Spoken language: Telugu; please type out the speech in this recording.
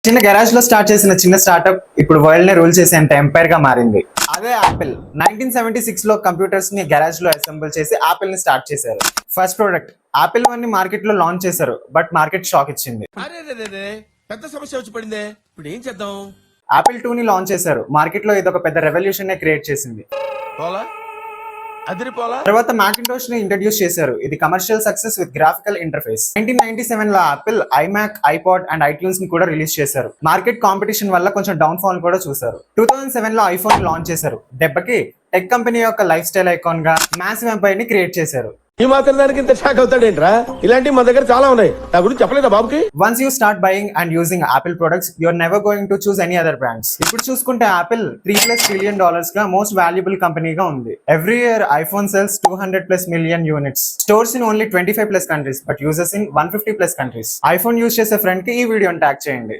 చిన్న గరాజ్ లో స్టార్ట్ చేసిన చిన్న స్టార్ట్అప్ ఇప్పుడు వరల్డ్ ని రూల్ చేసేంత ఎంపైర్ గా మారింది. అదే యాపిల్. 1976 లో కంప్యూటర్స్ ని గరాజ్ లో అసెంబుల్ చేసి యాపిల్ ని స్టార్ట్ చేశారు. ఫస్ట్ ప్రోడక్ట్ యాపిల్ 1 ని మార్కెట్ లో లాంచ్ చేశారు, బట్ మార్కెట్ షాక్ ఇచ్చింది. పెద్ద సమస్య వచ్చి పడిందే, ఇప్పుడు ఏం చేద్దాం? యాపిల్ 2 ని లాంచ్ చేశారు, మార్కెట్ లో ఇది ఒక పెద్ద రెవల్యూషన్ నే క్రియేట్ చేసింది. తర్వాత మ్యాకింటోష్ ని ఇంట్రడ్యూస్ చేశారు, ఇది commercial success with graphical interface. 1997 లో Apple iMac, iPod and iTunes ని కూడా రిలీజ్ చేశారు. మార్కెట్ కాంపిటీషన్ వల్ల కొంచెం డౌన్ ఫాల్ కూడా చూసారు. 2007 లో ఐఫోన్ లాంచ్ చేశారు. దెబ్బకి టెక్ కంపెనీ యొక్క లైఫ్ స్టైల్ ఐకాన్ గా మ్యాసివ్ ఎంపైర్ ని క్రియేట్ చేశారు. ఈ మాత్రం దానికి ఇంత షాక్ అవుతాడేంట్రా? ఇలాంటివి మా దగ్గర చాలా ఉన్నాయి, నా గురించి చెప్పలేదా బాబుకి? Once you start buying and using Apple products, you're never going to choose any other brands. ఇప్పుడు చూసుకుంటే యాపిల్ $3+ ట్రిలియన్ గా మోస్ట్ వాల్యుబుల్ కంపెనీగా ఉంది. Every year iPhone sells 200+ million units. Stores in only 25+ countries, but users in 150+ countries. IPhone use చేసే ఫ్రెండ్ కి ఈ వీడియోని ట్యాగ్ చేయండి.